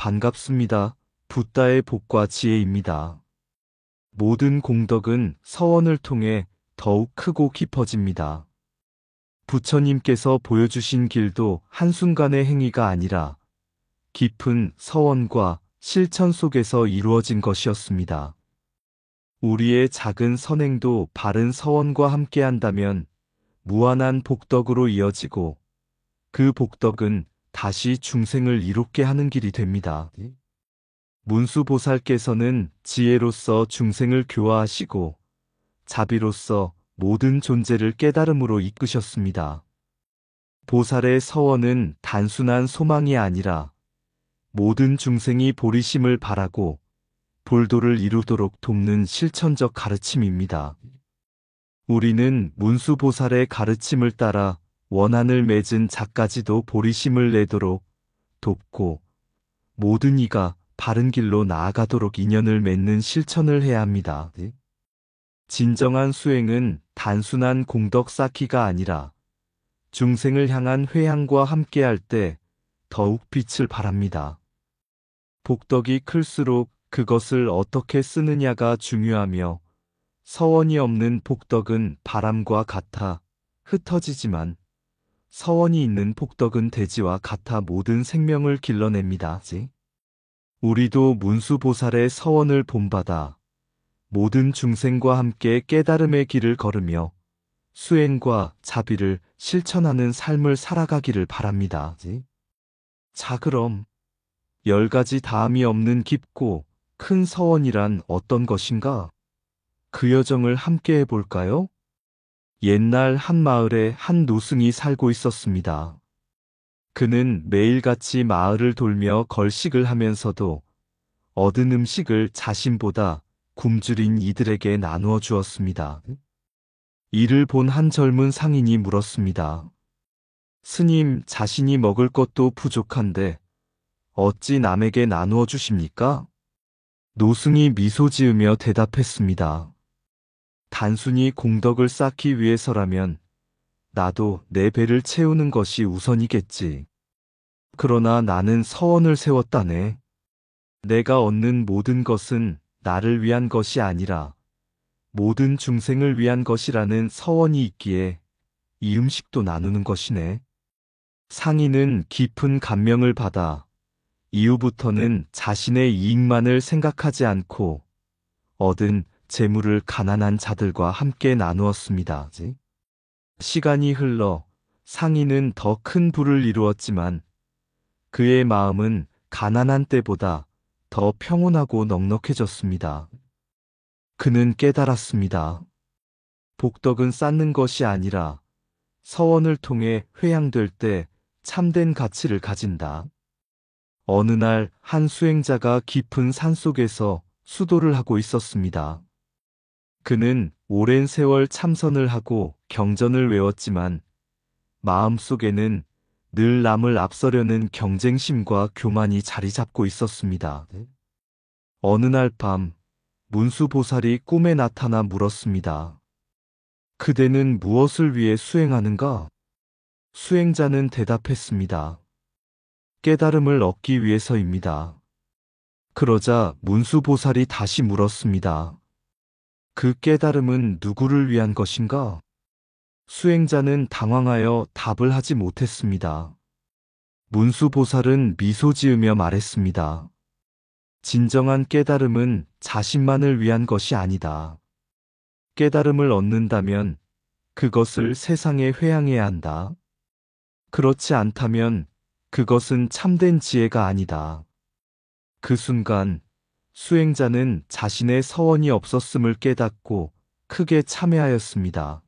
반갑습니다. 붓다의 복과 지혜입니다. 모든 공덕은 서원을 통해 더욱 크고 깊어집니다. 부처님께서 보여주신 길도 한순간의 행위가 아니라 깊은 서원과 실천 속에서 이루어진 것이었습니다. 우리의 작은 선행도 바른 서원과 함께한다면 무한한 복덕으로 이어지고 그 복덕은 다시 중생을 이롭게 하는 길이 됩니다. 문수보살께서는 지혜로서 중생을 교화하시고 자비로서 모든 존재를 깨달음으로 이끄셨습니다. 보살의 서원은 단순한 소망이 아니라 모든 중생이 보리심을 바라고 볼도를 이루도록 돕는 실천적 가르침입니다. 우리는 문수보살의 가르침을 따라 원한을 맺은 자까지도 보리심을 내도록 돕고 모든 이가 바른 길로 나아가도록 인연을 맺는 실천을 해야 합니다. 진정한 수행은 단순한 공덕 쌓기가 아니라 중생을 향한 회향과 함께할 때 더욱 빛을 발합니다. 복덕이 클수록 그것을 어떻게 쓰느냐가 중요하며 서원이 없는 복덕은 바람과 같아 흩어지지만 서원이 있는 복덕은 대지와 같아 모든 생명을 길러냅니다. 우리도 문수보살의 서원을 본받아 모든 중생과 함께 깨달음의 길을 걸으며 수행과 자비를 실천하는 삶을 살아가기를 바랍니다. 자, 그럼 10가지 다함이 없는 깊고 큰 서원이란 어떤 것인가? 그 여정을 함께 해볼까요? 옛날 한 마을에 한 노승이 살고 있었습니다. 그는 매일같이 마을을 돌며 걸식을 하면서도 얻은 음식을 자신보다 굶주린 이들에게 나누어 주었습니다. 이를 본 한 젊은 상인이 물었습니다. 스님, 자신이 먹을 것도 부족한데 어찌 남에게 나누어 주십니까? 노승이 미소 지으며 대답했습니다. 단순히 공덕을 쌓기 위해서라면 나도 내 배를 채우는 것이 우선이겠지. 그러나 나는 서원을 세웠다네. 내가 얻는 모든 것은 나를 위한 것이 아니라 모든 중생을 위한 것이라는 서원이 있기에 이 음식도 나누는 것이네. 상인은 깊은 감명을 받아 이후부터는 자신의 이익만을 생각하지 않고 얻은 재물을 가난한 자들과 함께 나누었습니다. 시간이 흘러 상인은 더 큰 부를 이루었지만 그의 마음은 가난한 때보다 더 평온하고 넉넉해졌습니다. 그는 깨달았습니다. 복덕은 쌓는 것이 아니라 서원을 통해 회양될 때 참된 가치를 가진다. 어느 날 한 수행자가 깊은 산속에서 수도를 하고 있었습니다. 그는 오랜 세월 참선을 하고 경전을 외웠지만 마음속에는 늘 남을 앞서려는 경쟁심과 교만이 자리 잡고 있었습니다. 어느 날 밤 문수보살이 꿈에 나타나 물었습니다. 그대는 무엇을 위해 수행하는가? 수행자는 대답했습니다. 깨달음을 얻기 위해서입니다. 그러자 문수보살이 다시 물었습니다. 그 깨달음은 누구를 위한 것인가? 수행자는 당황하여 답을 하지 못했습니다. 문수보살은 미소 지으며 말했습니다. 진정한 깨달음은 자신만을 위한 것이 아니다. 깨달음을 얻는다면 그것을 세상에 회양해야 한다. 그렇지 않다면 그것은 참된 지혜가 아니다. 그 순간 수행자는 자신의 서원이 없었음을 깨닫고 크게 참회하였습니다.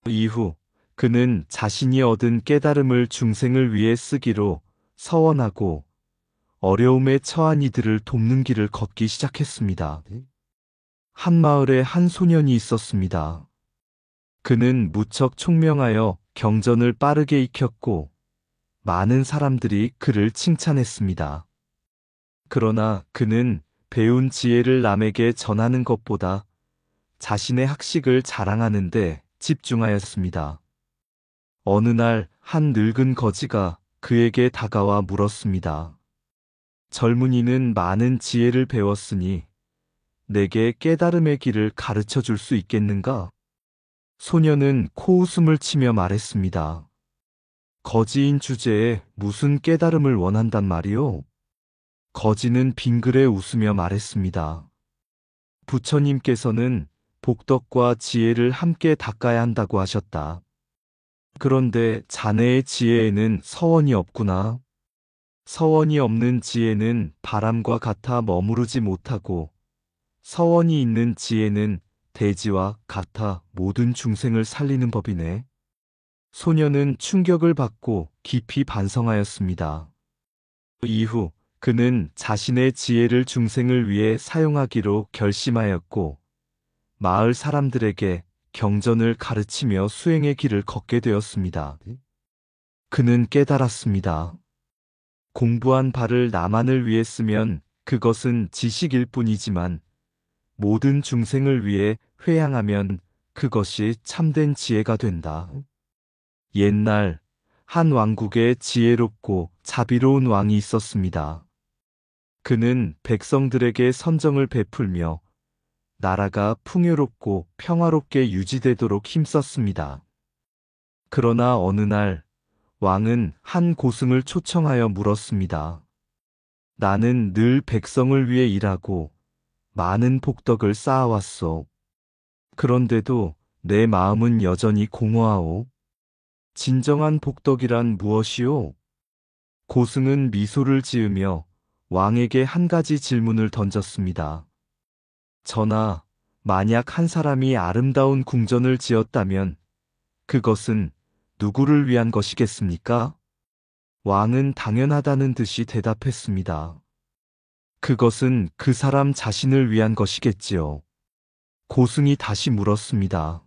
이후 그는 자신이 얻은 깨달음을 중생을 위해 쓰기로 서원하고 어려움에 처한 이들을 돕는 길을 걷기 시작했습니다. 한 마을에 한 소년이 있었습니다. 그는 무척 총명하여 경전을 빠르게 익혔고 많은 사람들이 그를 칭찬했습니다. 그러나 그는 배운 지혜를 남에게 전하는 것보다 자신의 학식을 자랑하는 데 집중하였습니다. 어느 날 한 늙은 거지가 그에게 다가와 물었습니다. 젊은이는 많은 지혜를 배웠으니 내게 깨달음의 길을 가르쳐 줄 수 있겠는가? 소녀는 코웃음을 치며 말했습니다. 거지인 주제에 무슨 깨달음을 원한단 말이오? 거지는 빙그레 웃으며 말했습니다. 부처님께서는 복덕과 지혜를 함께 닦아야 한다고 하셨다. 그런데 자네의 지혜에는 서원이 없구나. 서원이 없는 지혜는 바람과 같아 머무르지 못하고 서원이 있는 지혜는 대지와 같아 모든 중생을 살리는 법이네. 소녀는 충격을 받고 깊이 반성하였습니다. 이후 그는 자신의 지혜를 중생을 위해 사용하기로 결심하였고 마을 사람들에게 경전을 가르치며 수행의 길을 걷게 되었습니다. 그는 깨달았습니다. 공부한 바를 나만을 위해 쓰면 그것은 지식일 뿐이지만 모든 중생을 위해 회양하면 그것이 참된 지혜가 된다. 옛날 한 왕국에 지혜롭고 자비로운 왕이 있었습니다. 그는 백성들에게 선정을 베풀며 나라가 풍요롭고 평화롭게 유지되도록 힘썼습니다. 그러나 어느 날 왕은 한 고승을 초청하여 물었습니다. 나는 늘 백성을 위해 일하고 많은 복덕을 쌓아왔소. 그런데도 내 마음은 여전히 공허하오. 진정한 복덕이란 무엇이오? 고승은 미소를 지으며 왕에게 한 가지 질문을 던졌습니다. 전하, 만약 한 사람이 아름다운 궁전을 지었다면 그것은 누구를 위한 것이겠습니까? 왕은 당연하다는 듯이 대답했습니다. 그것은 그 사람 자신을 위한 것이겠지요. 고승이 다시 물었습니다.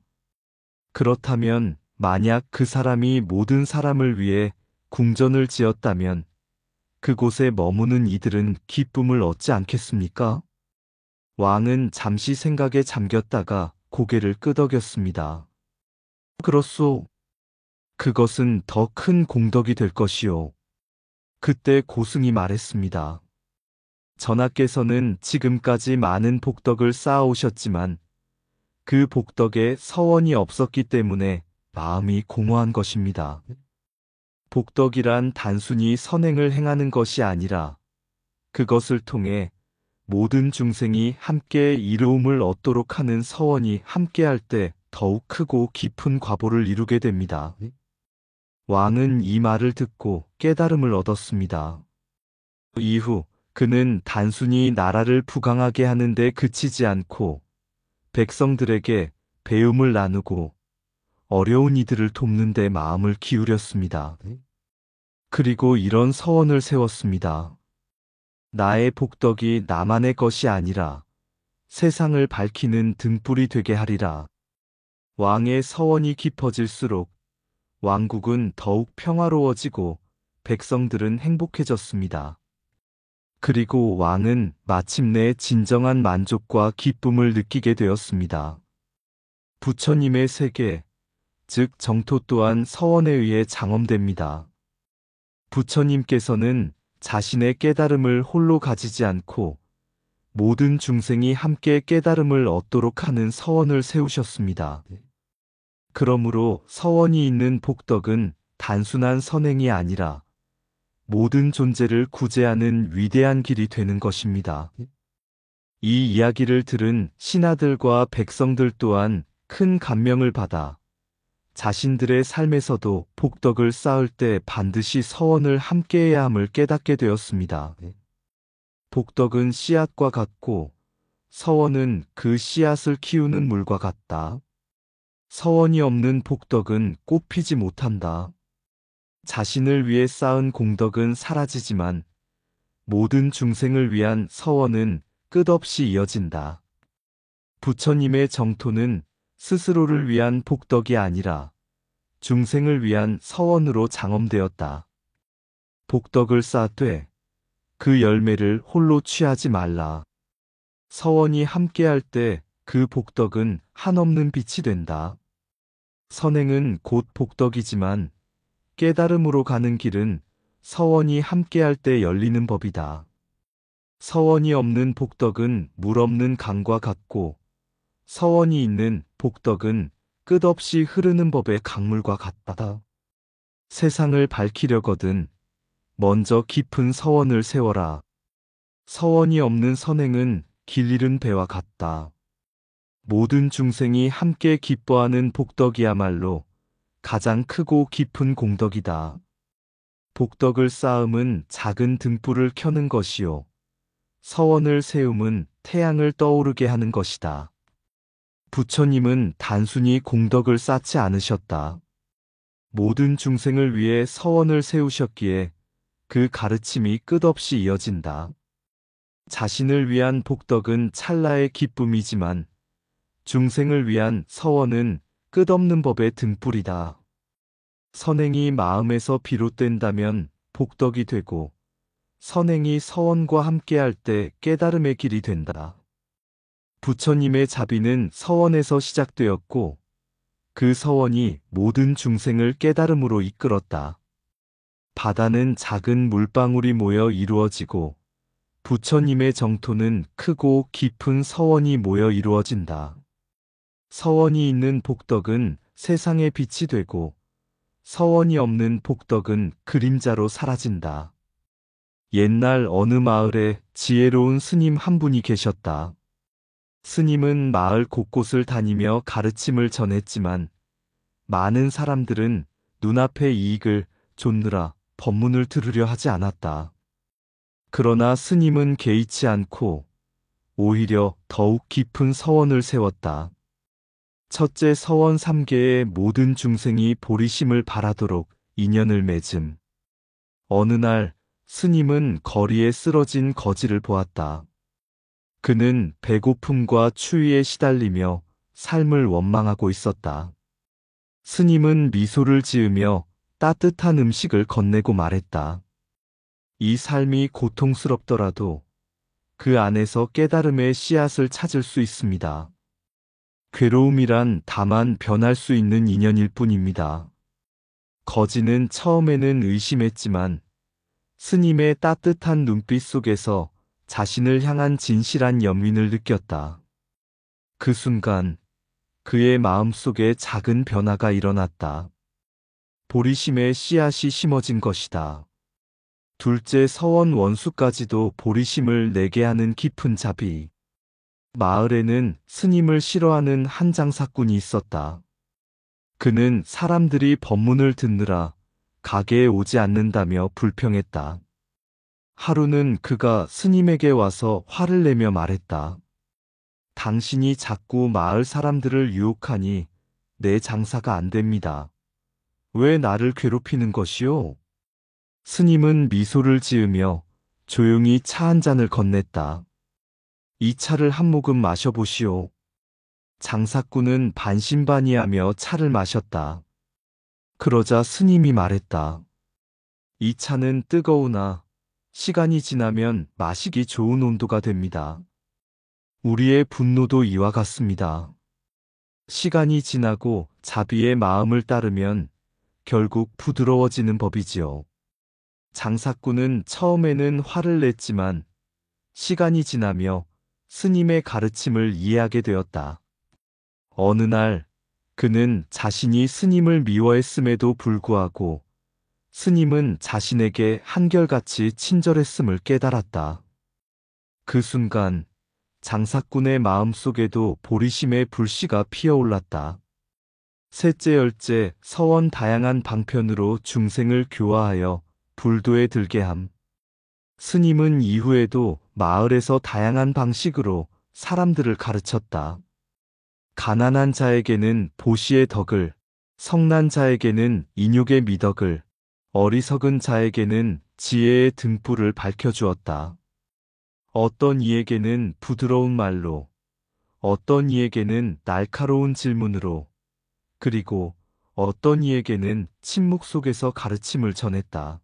그렇다면 만약 그 사람이 모든 사람을 위해 궁전을 지었다면 그곳에 머무는 이들은 기쁨을 얻지 않겠습니까? 왕은 잠시 생각에 잠겼다가 고개를 끄덕였습니다. 그렇소. 그것은 더 큰 공덕이 될 것이오. 그때 고승이 말했습니다. 전하께서는 지금까지 많은 복덕을 쌓아오셨지만 그 복덕에 서원이 없었기 때문에 마음이 공허한 것입니다. 복덕이란 단순히 선행을 행하는 것이 아니라 그것을 통해 모든 중생이 함께 이로움을 얻도록 하는 서원이 함께할 때 더욱 크고 깊은 과보를 이루게 됩니다. 왕은 이 말을 듣고 깨달음을 얻었습니다. 이후 그는 단순히 나라를 부강하게 하는 데 그치지 않고 백성들에게 배움을 나누고 어려운 이들을 돕는 데 마음을 기울였습니다. 그리고 이런 서원을 세웠습니다. 나의 복덕이 나만의 것이 아니라 세상을 밝히는 등불이 되게 하리라. 왕의 서원이 깊어질수록 왕국은 더욱 평화로워지고 백성들은 행복해졌습니다. 그리고 왕은 마침내 진정한 만족과 기쁨을 느끼게 되었습니다. 부처님의 세계, 즉 정토 또한 서원에 의해 장엄됩니다. 부처님께서는 자신의 깨달음을 홀로 가지지 않고 모든 중생이 함께 깨달음을 얻도록 하는 서원을 세우셨습니다. 그러므로 서원이 있는 복덕은 단순한 선행이 아니라 모든 존재를 구제하는 위대한 길이 되는 것입니다. 이 이야기를 들은 신하들과 백성들 또한 큰 감명을 받아 자신들의 삶에서도 복덕을 쌓을 때 반드시 서원을 함께해야 함을 깨닫게 되었습니다. 복덕은 씨앗과 같고 서원은 그 씨앗을 키우는 물과 같다. 서원이 없는 복덕은 꽃피지 못한다. 자신을 위해 쌓은 공덕은 사라지지만 모든 중생을 위한 서원은 끝없이 이어진다. 부처님의 정토는 스스로를 위한 복덕이 아니라 중생을 위한 서원으로 장엄되었다. 복덕을 쌓되 그 열매를 홀로 취하지 말라. 서원이 함께할 때 그 복덕은 한없는 빛이 된다. 선행은 곧 복덕이지만 깨달음으로 가는 길은 서원이 함께할 때 열리는 법이다. 서원이 없는 복덕은 물 없는 강과 같고 서원이 있는 복덕은 끝없이 흐르는 법의 강물과 같다. 세상을 밝히려거든 먼저 깊은 서원을 세워라. 서원이 없는 선행은 길 잃은 배와 같다. 모든 중생이 함께 기뻐하는 복덕이야말로 가장 크고 깊은 공덕이다. 복덕을 쌓음은 작은 등불을 켜는 것이요. 서원을 세움은 태양을 떠오르게 하는 것이다. 부처님은 단순히 공덕을 쌓지 않으셨다. 모든 중생을 위해 서원을 세우셨기에 그 가르침이 끝없이 이어진다. 자신을 위한 복덕은 찰나의 기쁨이지만 중생을 위한 서원은 끝없는 법의 등불이다. 선행이 마음에서 비롯된다면 복덕이 되고 선행이 서원과 함께할 때 깨달음의 길이 된다. 부처님의 자비는 서원에서 시작되었고 그 서원이 모든 중생을 깨달음으로 이끌었다. 바다는 작은 물방울이 모여 이루어지고 부처님의 정토는 크고 깊은 서원이 모여 이루어진다. 서원이 있는 복덕은 세상의 빛이 되고 서원이 없는 복덕은 그림자로 사라진다. 옛날 어느 마을에 지혜로운 스님 한 분이 계셨다. 스님은 마을 곳곳을 다니며 가르침을 전했지만 많은 사람들은 눈앞의 이익을 좇느라 법문을 들으려 하지 않았다. 그러나 스님은 개의치 않고 오히려 더욱 깊은 서원을 세웠다. 첫째, 서원 3개의 모든 중생이 보리심을 바라도록 인연을 맺음. 어느 날 스님은 거리에 쓰러진 거지를 보았다. 그는 배고픔과 추위에 시달리며 삶을 원망하고 있었다. 스님은 미소를 지으며 따뜻한 음식을 건네고 말했다. 이 삶이 고통스럽더라도 그 안에서 깨달음의 씨앗을 찾을 수 있습니다. 괴로움이란 다만 변할 수 있는 인연일 뿐입니다. 거지는 처음에는 의심했지만 스님의 따뜻한 눈빛 속에서 자신을 향한 진실한 연민을 느꼈다. 그 순간 그의 마음속에 작은 변화가 일어났다. 보리심의 씨앗이 심어진 것이다. 둘째, 서원 원수까지도 보리심을 내게 하는 깊은 자비. 마을에는 스님을 싫어하는 한 장사꾼이 있었다. 그는 사람들이 법문을 듣느라 가게에 오지 않는다며 불평했다. 하루는 그가 스님에게 와서 화를 내며 말했다. 당신이 자꾸 마을 사람들을 유혹하니 내 장사가 안 됩니다. 왜 나를 괴롭히는 것이오? 스님은 미소를 지으며 조용히 차 한 잔을 건넸다. 이 차를 한 모금 마셔보시오. 장사꾼은 반신반의하며 차를 마셨다. 그러자 스님이 말했다. 이 차는 뜨거우나 시간이 지나면 마시기 좋은 온도가 됩니다. 우리의 분노도 이와 같습니다. 시간이 지나고 자비의 마음을 따르면 결국 부드러워지는 법이지요. 장사꾼은 처음에는 화를 냈지만 시간이 지나며 스님의 가르침을 이해하게 되었다. 어느 날 그는 자신이 스님을 미워했음에도 불구하고 스님은 자신에게 한결같이 친절했음을 깨달았다. 그 순간 장사꾼의 마음속에도 보리심의 불씨가 피어올랐다. 셋째, 열째, 서원 다양한 방편으로 중생을 교화하여 불도에 들게 함. 스님은 이후에도 마을에서 다양한 방식으로 사람들을 가르쳤다. 가난한 자에게는 보시의 덕을, 성난 자에게는 인욕의 미덕을, 어리석은 자에게는 지혜의 등불을 밝혀주었다. 어떤 이에게는 부드러운 말로, 어떤 이에게는 날카로운 질문으로, 그리고 어떤 이에게는 침묵 속에서 가르침을 전했다.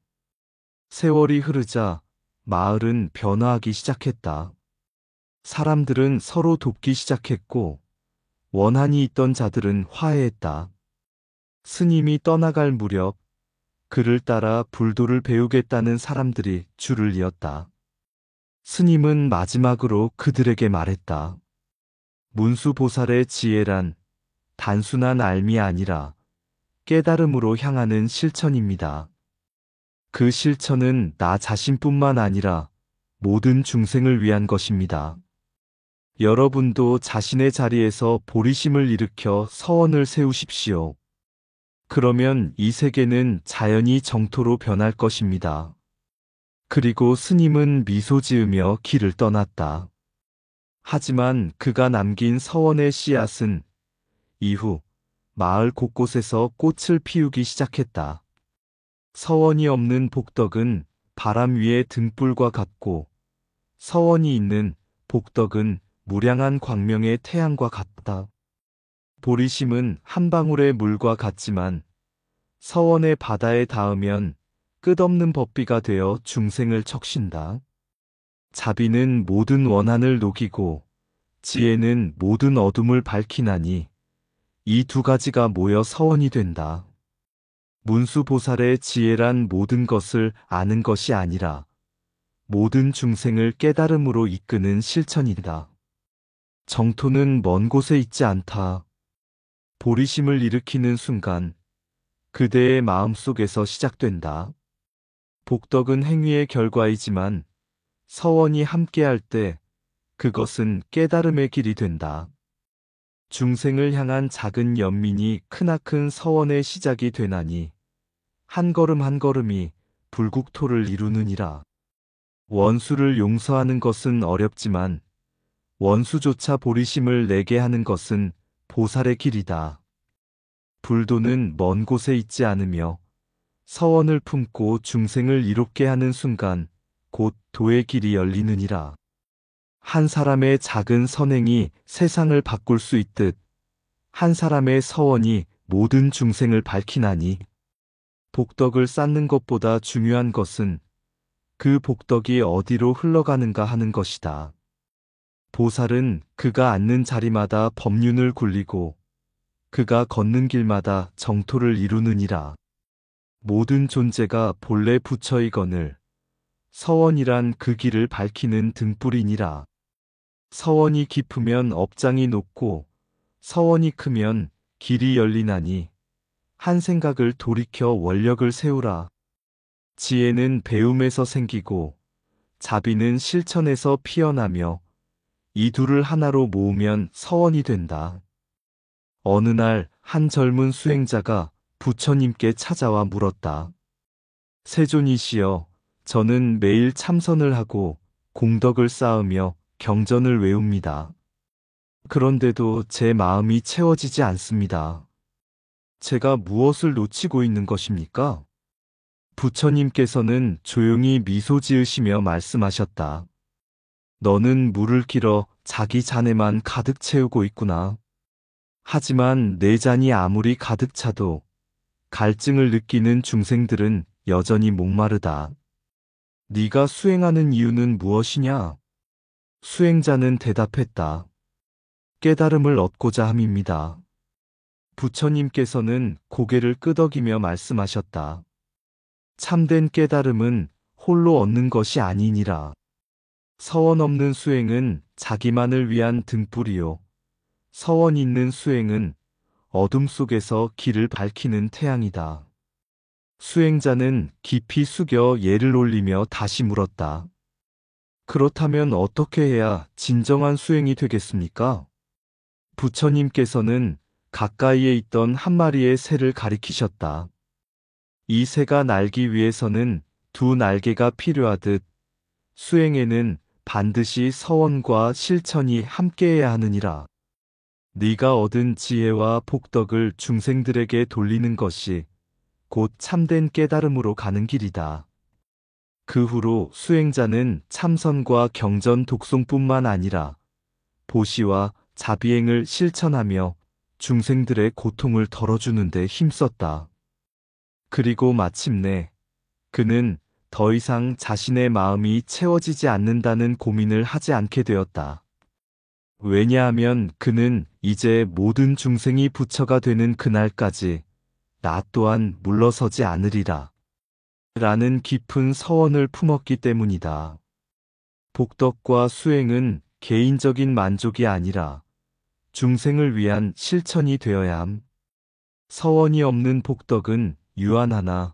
세월이 흐르자 마을은 변화하기 시작했다. 사람들은 서로 돕기 시작했고 원한이 있던 자들은 화해했다. 스님이 떠나갈 무렵 그를 따라 불도를 배우겠다는 사람들이 줄을 이었다. 스님은 마지막으로 그들에게 말했다. 문수보살의 지혜란 단순한 알미 아니라 깨달음으로 향하는 실천입니다. 그 실천은 나 자신뿐만 아니라 모든 중생을 위한 것입니다. 여러분도 자신의 자리에서 보리심을 일으켜 서원을 세우십시오. 그러면 이 세계는 자연히 정토로 변할 것입니다. 그리고 스님은 미소 지으며 길을 떠났다. 하지만 그가 남긴 서원의 씨앗은 이후 마을 곳곳에서 꽃을 피우기 시작했다. 서원이 없는 복덕은 바람 위의 등불과 같고, 서원이 있는 복덕은 무량한 광명의 태양과 같다. 보리심은 한 방울의 물과 같지만 서원의 바다에 닿으면 끝없는 법비가 되어 중생을 적신다. 자비는 모든 원한을 녹이고 지혜는 모든 어둠을 밝히나니 이 두 가지가 모여 서원이 된다. 문수보살의 지혜란 모든 것을 아는 것이 아니라 모든 중생을 깨달음으로 이끄는 실천이다. 정토는 먼 곳에 있지 않다. 보리심을 일으키는 순간 그대의 마음속에서 시작된다. 복덕은 행위의 결과이지만 서원이 함께할 때 그것은 깨달음의 길이 된다. 중생을 향한 작은 연민이 크나큰 서원의 시작이 되나니 한 걸음 한 걸음이 불국토를 이루느니라. 원수를 용서하는 것은 어렵지만 원수조차 보리심을 내게 하는 것은 보살의 길이다. 불도는 먼 곳에 있지 않으며 서원을 품고 중생을 이롭게 하는 순간 곧 도의 길이 열리느니라. 한 사람의 작은 선행이 세상을 바꿀 수 있듯 한 사람의 서원이 모든 중생을 밝히나니 복덕을 쌓는 것보다 중요한 것은 그 복덕이 어디로 흘러가는가 하는 것이다. 보살은 그가 앉는 자리마다 법륜을 굴리고 그가 걷는 길마다 정토를 이루느니라. 모든 존재가 본래 부처이거늘 서원이란 그 길을 밝히는 등불이니라. 서원이 깊으면 업장이 높고 서원이 크면 길이 열리나니 한 생각을 돌이켜 원력을 세우라. 지혜는 배움에서 생기고 자비는 실천에서 피어나며 이 둘을 하나로 모으면 서원이 된다. 어느 날 한 젊은 수행자가 부처님께 찾아와 물었다. 세존이시여, 저는 매일 참선을 하고 공덕을 쌓으며 경전을 외웁니다. 그런데도 제 마음이 채워지지 않습니다. 제가 무엇을 놓치고 있는 것입니까? 부처님께서는 조용히 미소 지으시며 말씀하셨다. 너는 물을 길어 자기 잔에만 가득 채우고 있구나. 하지만 내 잔이 아무리 가득 차도 갈증을 느끼는 중생들은 여전히 목마르다. 네가 수행하는 이유는 무엇이냐? 수행자는 대답했다. 깨달음을 얻고자 함입니다. 부처님께서는 고개를 끄덕이며 말씀하셨다. 참된 깨달음은 홀로 얻는 것이 아니니라. 서원 없는 수행은 자기만을 위한 등불이요. 서원 있는 수행은 어둠 속에서 길을 밝히는 태양이다. 수행자는 깊이 숙여 예를 올리며 다시 물었다. 그렇다면 어떻게 해야 진정한 수행이 되겠습니까? 부처님께서는 가까이에 있던 한 마리의 새를 가리키셨다. 이 새가 날기 위해서는 두 날개가 필요하듯 수행에는 반드시 서원과 실천이 함께해야 하느니라. 네가 얻은 지혜와 복덕을 중생들에게 돌리는 것이 곧 참된 깨달음으로 가는 길이다. 그 후로 수행자는 참선과 경전 독송뿐만 아니라 보시와 자비행을 실천하며 중생들의 고통을 덜어주는 데 힘썼다. 그리고 마침내 그는 더 이상 자신의 마음이 채워지지 않는다는 고민을 하지 않게 되었다. 왜냐하면 그는 이제 모든 중생이 부처가 되는 그날까지 나 또한 물러서지 않으리라 라는 깊은 서원을 품었기 때문이다. 복덕과 수행은 개인적인 만족이 아니라 중생을 위한 실천이 되어야 함. 서원이 없는 복덕은 유한하나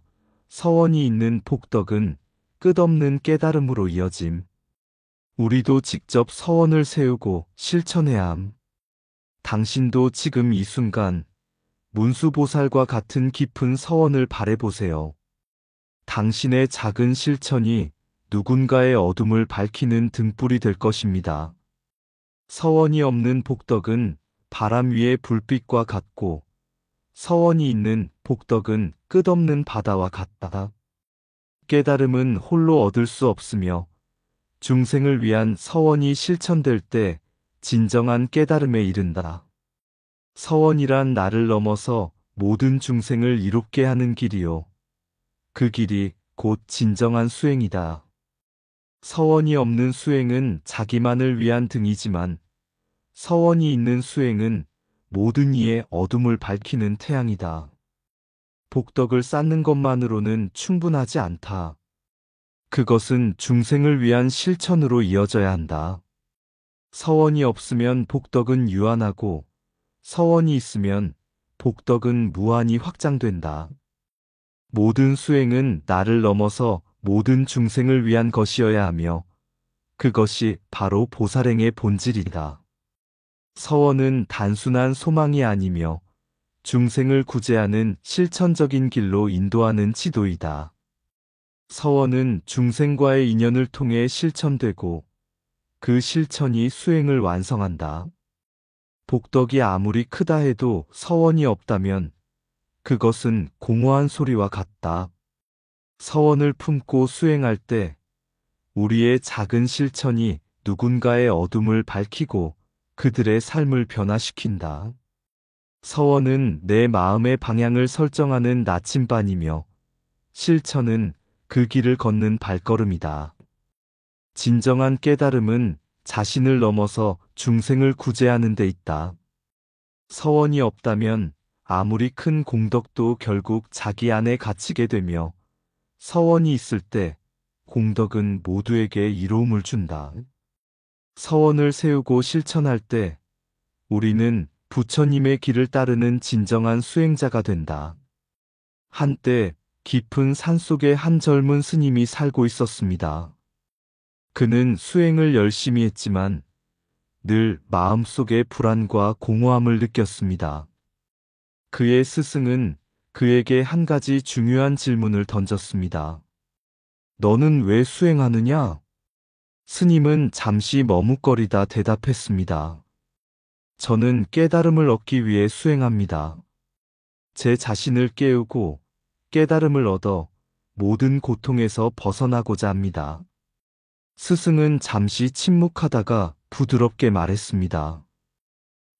서원이 있는 복덕은 끝없는 깨달음으로 이어짐. 우리도 직접 서원을 세우고 실천해야 함. 당신도 지금 이 순간 문수보살과 같은 깊은 서원을 바라보세요. 당신의 작은 실천이 누군가의 어둠을 밝히는 등불이 될 것입니다. 서원이 없는 복덕은 바람 위의 불빛과 같고 서원이 있는 복덕은 끝없는 바다와 같다. 깨달음은 홀로 얻을 수 없으며 중생을 위한 서원이 실천될 때 진정한 깨달음에 이른다. 서원이란 나를 넘어서 모든 중생을 이롭게 하는 길이요. 그 길이 곧 진정한 수행이다. 서원이 없는 수행은 자기만을 위한 등이지만 서원이 있는 수행은 모든 이의 어둠을 밝히는 태양이다. 복덕을 쌓는 것만으로는 충분하지 않다. 그것은 중생을 위한 실천으로 이어져야 한다. 서원이 없으면 복덕은 유한하고 서원이 있으면 복덕은 무한히 확장된다. 모든 수행은 나를 넘어서 모든 중생을 위한 것이어야 하며 그것이 바로 보살행의 본질이다. 서원은 단순한 소망이 아니며 중생을 구제하는 실천적인 길로 인도하는 지도이다. 서원은 중생과의 인연을 통해 실천되고 그 실천이 수행을 완성한다. 복덕이 아무리 크다 해도 서원이 없다면 그것은 공허한 소리와 같다. 서원을 품고 수행할 때 우리의 작은 실천이 누군가의 어둠을 밝히고 그들의 삶을 변화시킨다. 서원은 내 마음의 방향을 설정하는 나침반이며 실천은 그 길을 걷는 발걸음이다. 진정한 깨달음은 자신을 넘어서 중생을 구제하는 데 있다. 서원이 없다면 아무리 큰 공덕도 결국 자기 안에 갇히게 되며 서원이 있을 때 공덕은 모두에게 이로움을 준다. 서원을 세우고 실천할 때 우리는 부처님의 길을 따르는 진정한 수행자가 된다. 한때 깊은 산속에 한 젊은 스님이 살고 있었습니다. 그는 수행을 열심히 했지만 늘 마음속에 불안과 공허함을 느꼈습니다. 그의 스승은 그에게 한 가지 중요한 질문을 던졌습니다. 너는 왜 수행하느냐? 스님은 잠시 머뭇거리다 대답했습니다. 저는 깨달음을 얻기 위해 수행합니다. 제 자신을 깨우고 깨달음을 얻어 모든 고통에서 벗어나고자 합니다. 스승은 잠시 침묵하다가 부드럽게 말했습니다.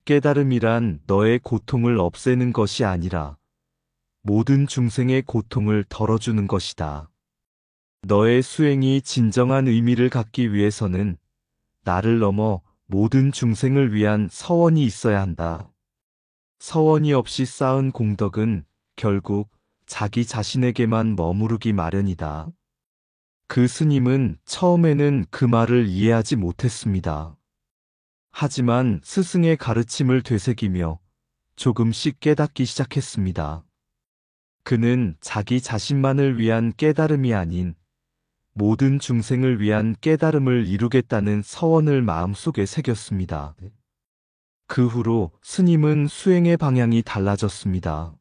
깨달음이란 너의 고통을 없애는 것이 아니라 모든 중생의 고통을 덜어주는 것이다. 너의 수행이 진정한 의미를 갖기 위해서는 나를 넘어 모든 중생을 위한 서원이 있어야 한다. 서원이 없이 쌓은 공덕은 결국 자기 자신에게만 머무르기 마련이다. 그 스님은 처음에는 그 말을 이해하지 못했습니다. 하지만 스승의 가르침을 되새기며 조금씩 깨닫기 시작했습니다. 그는 자기 자신만을 위한 깨달음이 아닌 모든 중생을 위한 깨달음을 이루겠다는 서원을 마음속에 새겼습니다. 그 후로 스님은 수행의 방향이 달라졌습니다.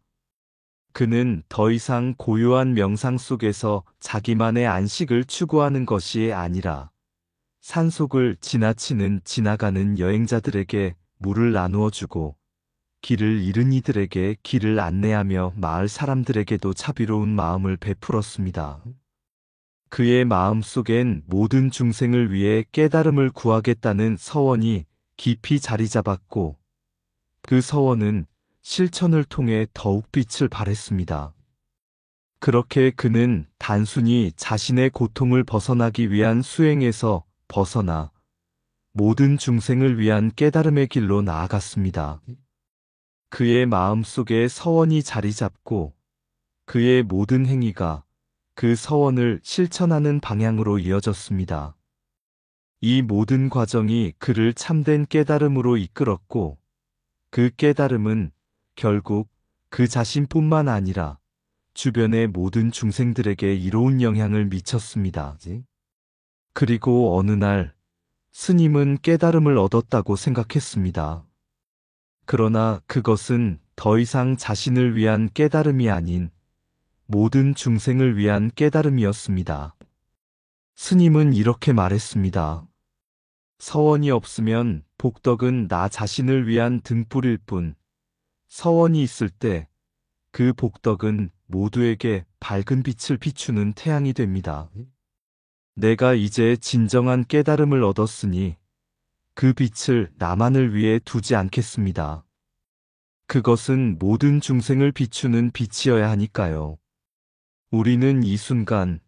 그는 더 이상 고요한 명상 속에서 자기만의 안식을 추구하는 것이 아니라 산속을 지나치는 지나가는 여행자들에게 물을 나누어 주고 길을 잃은 이들에게 길을 안내하며 마을 사람들에게도 자비로운 마음을 베풀었습니다. 그의 마음 속엔 모든 중생을 위해 깨달음을 구하겠다는 서원이 깊이 자리 잡았고 그 서원은 실천을 통해 더욱 빛을 발했습니다. 그렇게 그는 단순히 자신의 고통을 벗어나기 위한 수행에서 벗어나 모든 중생을 위한 깨달음의 길로 나아갔습니다. 그의 마음속에 서원이 자리 잡고 그의 모든 행위가 그 서원을 실천하는 방향으로 이어졌습니다. 이 모든 과정이 그를 참된 깨달음으로 이끌었고, 그 깨달음은 결국 그 자신뿐만 아니라 주변의 모든 중생들에게 이로운 영향을 미쳤습니다. 그리고 어느 날 스님은 깨달음을 얻었다고 생각했습니다. 그러나 그것은 더 이상 자신을 위한 깨달음이 아닌 모든 중생을 위한 깨달음이었습니다. 스님은 이렇게 말했습니다. 서원이 없으면 복덕은 나 자신을 위한 등불일 뿐, 서원이 있을 때 그 복덕은 모두에게 밝은 빛을 비추는 태양이 됩니다. 내가 이제 진정한 깨달음을 얻었으니 그 빛을 나만을 위해 두지 않겠습니다. 그것은 모든 중생을 비추는 빛이어야 하니까요. 우리는 이 순간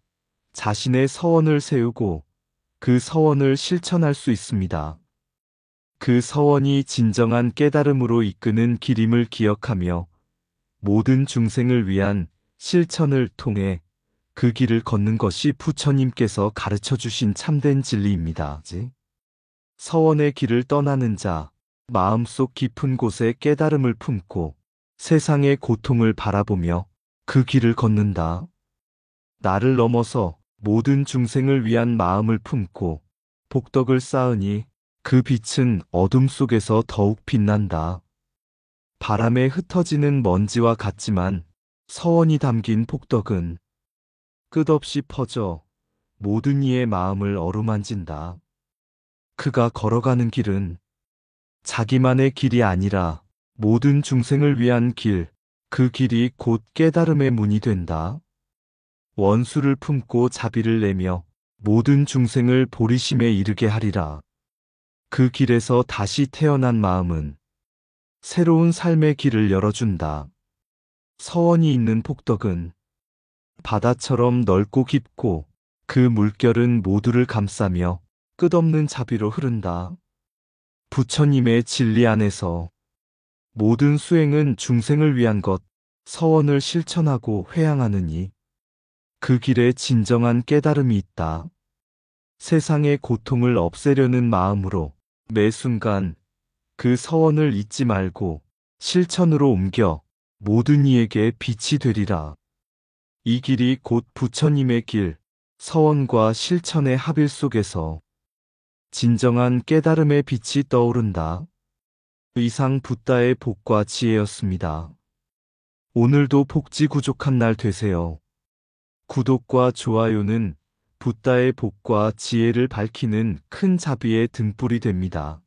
자신의 서원을 세우고 그 서원을 실천할 수 있습니다. 그 서원이 진정한 깨달음으로 이끄는 길임을 기억하며 모든 중생을 위한 실천을 통해 그 길을 걷는 것이 부처님께서 가르쳐 주신 참된 진리입니다. 서원의 길을 떠나는 자, 마음속 깊은 곳에 깨달음을 품고 세상의 고통을 바라보며 그 길을 걷는다. 나를 넘어서 모든 중생을 위한 마음을 품고 복덕을 쌓으니 그 빛은 어둠 속에서 더욱 빛난다. 바람에 흩어지는 먼지와 같지만 서원이 담긴 복덕은 끝없이 퍼져 모든 이의 마음을 어루만진다. 그가 걸어가는 길은 자기만의 길이 아니라 모든 중생을 위한 길, 그 길이 곧 깨달음의 문이 된다. 원수를 품고 자비를 내며 모든 중생을 보리심에 이르게 하리라. 그 길에서 다시 태어난 마음은 새로운 삶의 길을 열어준다. 서원이 있는 복덕은 바다처럼 넓고 깊고 그 물결은 모두를 감싸며 끝없는 자비로 흐른다. 부처님의 진리 안에서 모든 수행은 중생을 위한 것, 서원을 실천하고 회양하느니 그 길에 진정한 깨달음이 있다. 세상의 고통을 없애려는 마음으로 매 순간 그 서원을 잊지 말고 실천으로 옮겨 모든 이에게 빛이 되리라. 이 길이 곧 부처님의 길, 서원과 실천의 합일 속에서 진정한 깨달음의 빛이 떠오른다. 이상 붓다의 복과 지혜였습니다. 오늘도 복지구족한 날 되세요. 구독과 좋아요는 붓다의 복과 지혜를 밝히는 큰 자비의 등불이 됩니다.